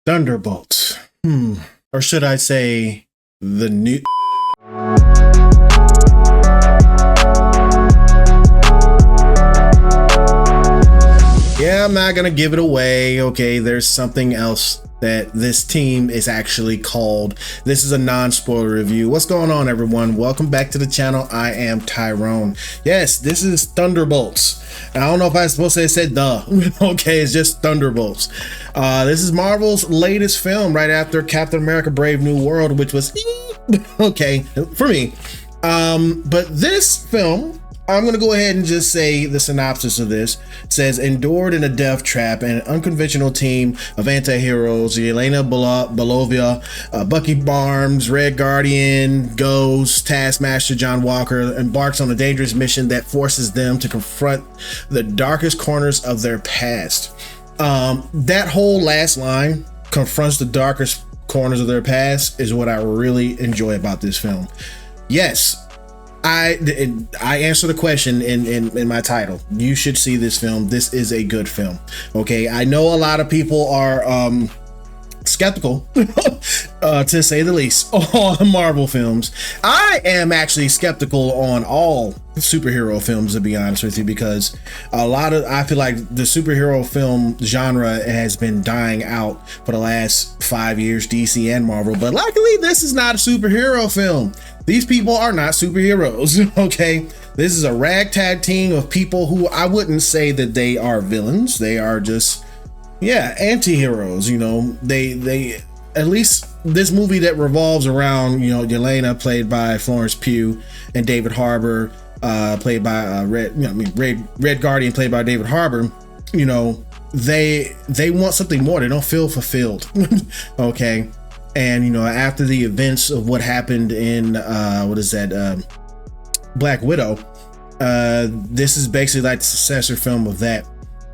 Thunderbolts. Or should I say the new... Yeah, I'm not gonna give it away. Okay, there's something else that this team is actually called. This is a non-spoiler review. What's going on, everyone? Welcome back to the channel. I am Tyrone. Yes, this is Thunderbolts. I don't know if I'm supposed to say the. Okay, it's just Thunderbolts. This is Marvel's latest film right after Captain America Brave New World, which was okay for me. But this film, I'm going to go ahead and just say the synopsis of this. It says, endured in a death trap, an unconventional team of anti-heroes, Yelena Belova, Bucky Barnes, Red Guardian, Ghost, Taskmaster John Walker embarks on a dangerous mission that forces them to confront the darkest corners of their past. That whole last line, confronts the darkest corners of their past, is what I really enjoy about this film. Yes, I answer the question in my title. You should see this film. This is a good film. Okay, I know a lot of people are skeptical to say the least on Marvel films. I am actually skeptical on all superhero films, to be honest with you, because I feel like the superhero film genre has been dying out for the last 5 years, DC and Marvel. But luckily, this is not a superhero film. These people are not superheroes, okay? This is a ragtag team of people who I wouldn't say that they are villains. They are just, yeah, anti-heroes, you know. They at least this movie that revolves around, you know, Yelena, played by Florence Pugh, and David Harbour, played by Red Guardian, played by David Harbour, you know, they want something more. They don't feel fulfilled, okay? And, you know, after the events of what happened in, Black Widow, this is basically like the successor film of that.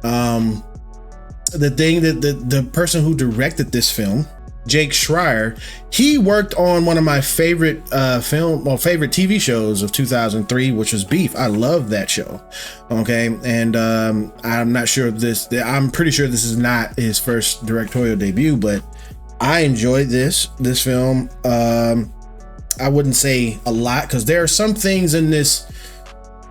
The thing that the person who directed this film, Jake Schreier, he worked on one of my favorite favorite TV shows of 2003, which was Beef. I love that show. Okay, and I'm not sure if I'm pretty sure this is not his first directorial debut, but I enjoyed this film. I wouldn't say a lot, because there are some things in this.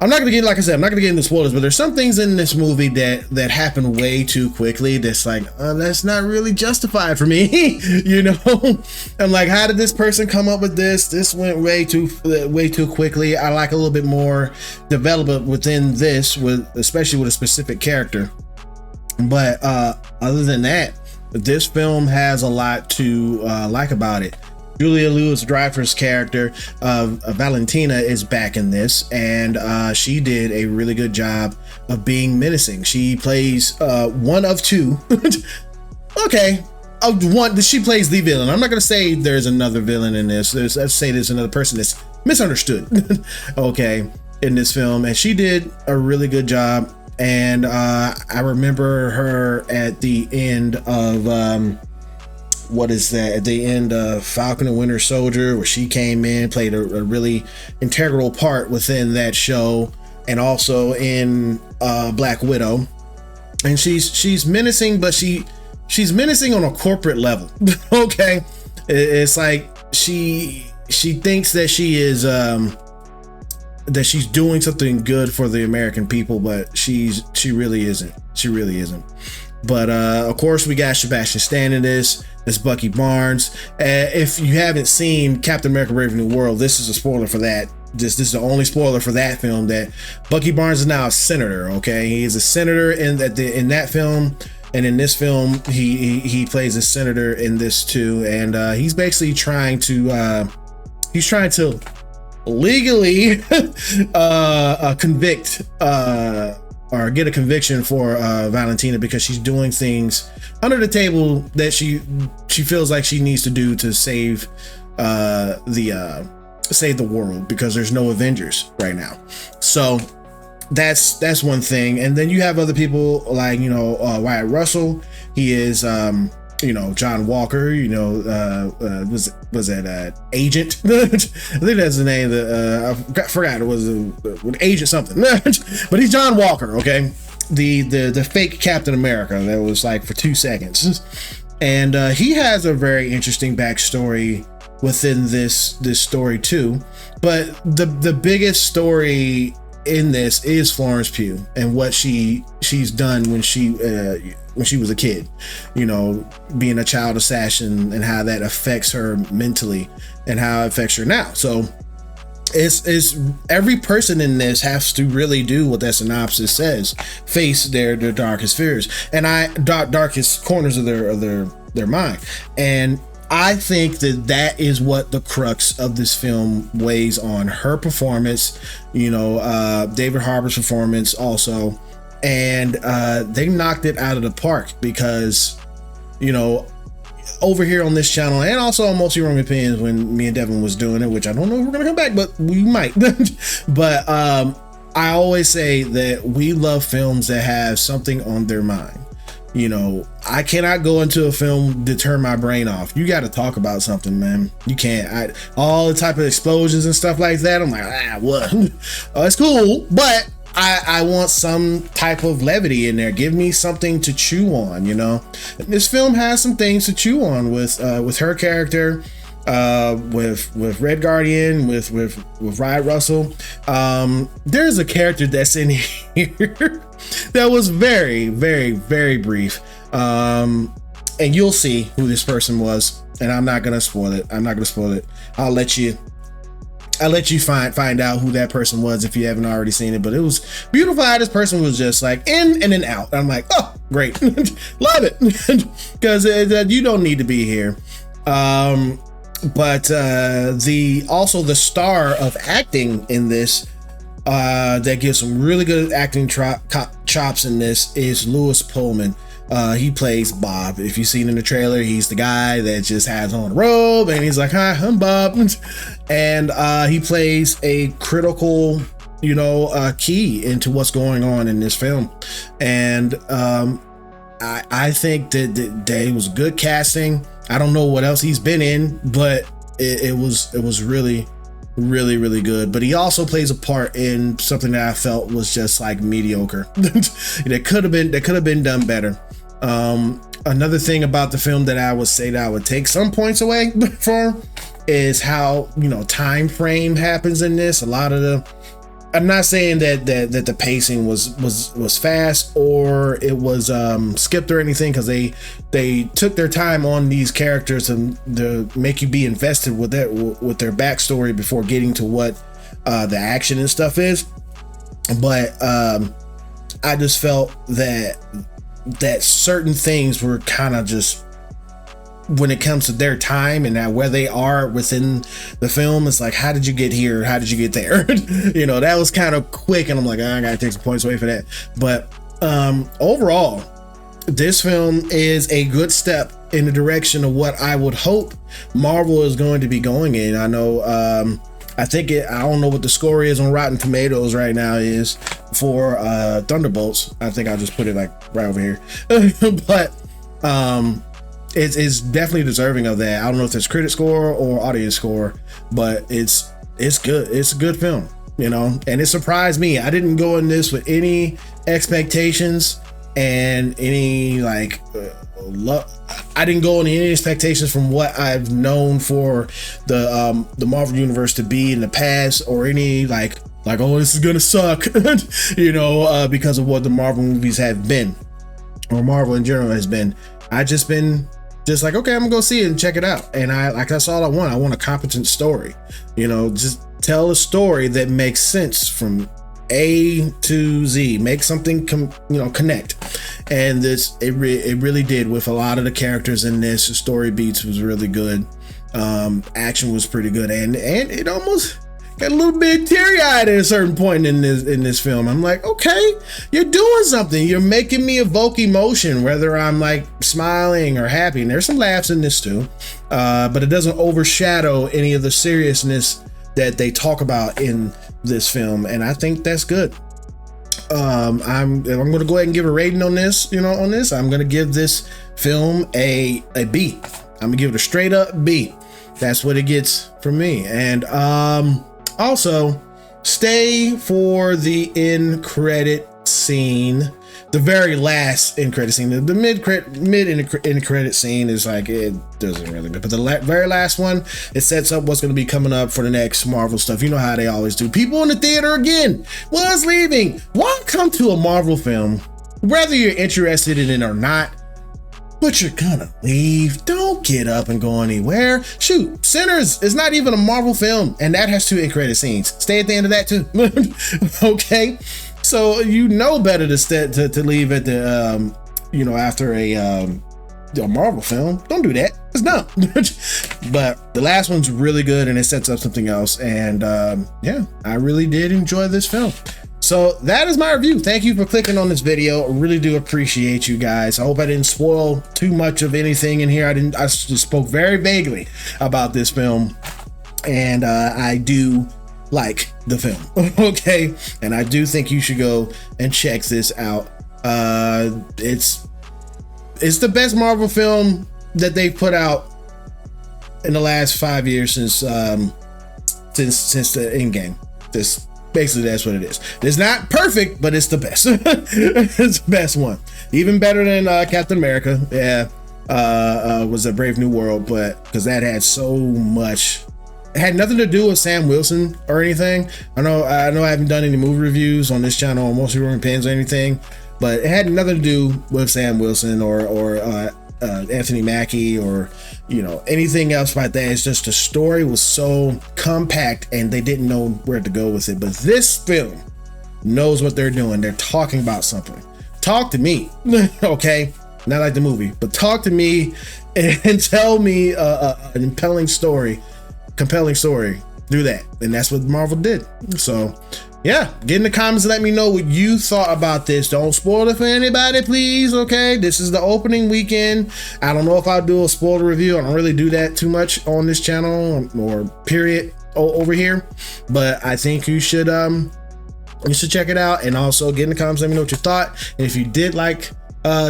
I'm not gonna get, like I said, I'm not gonna get into spoilers, but there's some things in this movie that happen way too quickly. That's like, that's not really justified for me. You know, I'm like, how did this person come up with this? This went way too quickly. I like a little bit more development within this, especially with a specific character. But other than that, this film has a lot to like about it. Julia Louis-Dreyfus' character Valentina is back in this, and she did a really good job of being menacing. She plays one of two. Okay, she plays the villain. I'm not gonna say there's another villain in this. Let's say there's another person that's misunderstood. Okay, in this film, and she did a really good job. And I remember her at the end of at the end of Falcon and Winter Soldier, where she came in, played a really integral part within that show, and also in Black Widow. And she's menacing, but she's menacing on a corporate level. Okay, it's like she thinks that she is that she's doing something good for the American people, but she really isn't. She really isn't. But of course, we got Sebastian Stan in this. That's Bucky Barnes. If you haven't seen Captain America Brave New World, this is a spoiler for that. This is the only spoiler for that film, that Bucky Barnes is now a senator. Okay, he is a senator in that film, and in this film, he plays a senator in this too. And he's basically trying to legally convict or get a conviction for Valentina, because she's doing things under the table that she feels like she needs to do to save the world, because there's no Avengers right now. So that's one thing. And then you have other people like, you know, Wyatt Russell. He is you know, John Walker, you know, was that Agent? I think that's the name. I forgot, it was Agent something. But he's John Walker, okay? The fake Captain America that was like for 2 seconds. and he has a very interesting backstory within this story too. But the biggest story in this is Florence Pugh and what she's done when she was a kid, you know, being a child assassin, and how that affects her mentally and how it affects her now. So it's every person in this has to really do what that synopsis says, face their darkest fears and darkest corners of their mind. And I think that is what the crux of this film weighs on. Her performance, you know, David Harbour's performance also, and they knocked it out of the park, because, you know, over here on this channel, and also on Mostly Wrong Opinions when me and Devin was doing it, which I don't know if we're gonna come back, but we might. But I always say that we love films that have something on their mind. You know, I cannot go into a film to turn my brain off. You got to talk about something, man. You can't. All the type of explosions and stuff like that, I'm like, what? Oh, it's cool, but I want some type of levity in there. Give me something to chew on, you know. This film has some things to chew on with her character, with Red Guardian, with Riot Russell. There's a character that's in here that was very, very, very brief. And you'll see who this person was, and I'm not gonna spoil it. I'll let you find out who that person was if you haven't already seen it. But it was beautiful how this person was just like in and then out. I'm like, oh, great. Love it. Because you don't need to be here. But the star of acting in this, that gives some really good acting chops in this, is Lewis Pullman. He plays Bob. If you've seen in the trailer, he's the guy that just has on a robe and he's like, hi, I'm Bob. And he plays a critical, you know, key into what's going on in this film. And I think that it was good casting. I don't know what else he's been in, but it was really, really, really good. But he also plays a part in something that I felt was just like mediocre. that could have been done better. Another thing about the film that I would say that I would take some points away from is how, you know, time frame happens in this. A lot of I'm not saying that the pacing was fast or it was skipped or anything, because they took their time on these characters and to make you be invested with their backstory before getting to what the action and stuff is. But I just felt that certain things were kind of just, when it comes to their time and where they are within the film, it's like, how did you get here? How did you get there? You know, that was kind of quick, and I'm like, I gotta take some points away for that. But overall, this film is a good step in the direction of what I would hope Marvel is going to be going in. I know, I don't know what the score is on Rotten Tomatoes right now is for Thunderbolts. I think I'll just put it like right over here. But it's definitely deserving of that. I don't know if it's critic score or audience score, but it's good. It's a good film, you know, and it surprised me. I didn't go in this with any expectations and any like I didn't go in any expectations from what I've known for the Marvel universe to be in the past, or any like oh, this is gonna suck, you know, because of what the Marvel movies have been, or Marvel in general has been. I just like, okay, I'm gonna go see it and check it out. And that's all I want. I want a competent story, you know, just tell a story that makes sense from A to Z, make something connect. And it really did with a lot of the characters in this. The story beats was really good. Action was pretty good, and it almost got a little bit teary-eyed at a certain point in this film. I'm like, okay, you're doing something. You're making me evoke emotion, whether I'm like smiling or happy. And there's some laughs in this too, but it doesn't overshadow any of the seriousness that they talk about in this film, and I think that's good. I'm going to go ahead and give a rating on this. I'm going to give this film a B. I'm going to give it a straight up B. That's what it gets from me. And also, stay for the end credit scene, the very last end credit scene, the mid end credit scene is like, it doesn't really good, but the very last one, it sets up what's going to be coming up for the next Marvel stuff. You know how they always do. People in the theater again was leaving. Why come to a Marvel film, whether you're interested in it or not, but you're gonna leave? Don't get up and go anywhere. Shoot, Sinners is not even a Marvel film, and that has 2 end credit scenes. Stay at the end of that too. Okay, so you know better to leave at the you know, after a Marvel film. Don't do that. It's dumb. But the last one's really good, and it sets up something else. And yeah, I really did enjoy this film. So that is my review. Thank you for clicking on this video. I really do appreciate you guys. I hope I didn't spoil too much of anything in here. I just spoke very vaguely about this film, and I do like the film. Okay, and I do think you should go and check this out. It's the best Marvel film that they've put out in the last 5 years since the Endgame. Basically, that's what it is. It's not perfect, but it's the best. It's the best one. Even better than Captain America. Yeah, was a Brave New World, but because that had so much. It had nothing to do with Sam Wilson or anything. I know I haven't done any movie reviews on this channel or mostly Roman Pins or anything, but it had nothing to do with Sam Wilson or Anthony Mackie or, you know, anything else like that. It's just the story was so compact and they didn't know where to go with it. But this film knows what they're doing. They're talking about something. Talk to me. Okay, not like the movie, but talk to me and tell me an compelling story. Do that, and that's what Marvel did. So yeah, get in the comments and let me know what you thought about this. Don't spoil it for anybody, please. Okay, this is the opening weekend. I don't know if I'll do a spoiler review. I don't really do that too much on this channel or period over here, but I think you should check it out, and also get in the comments, let me know what you thought. And if you did like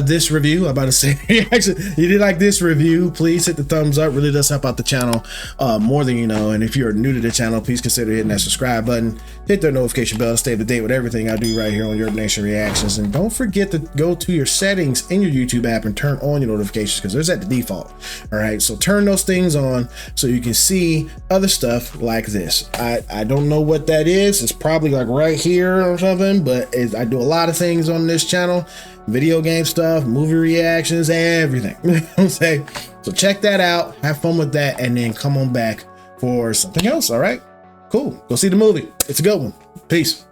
this review, I'm about to say, actually, you did like this review, please hit the thumbs up. Really does help out the channel more than you know. And if you're new to the channel, please consider hitting that subscribe button, hit the notification bell to stay up to date with everything I do right here on YURP Nation Reactions. And don't forget to go to your settings in your YouTube app and turn on your notifications, because there's at the default. All right, so turn those things on so you can see other stuff like this. I don't know what that is. It's probably like right here or something, but I do a lot of things on this channel. Video game stuff, movie reactions, everything. Okay, so check that out, have fun with that, and then come on back for something else. All right, cool, go see the movie. It's a good one. Peace.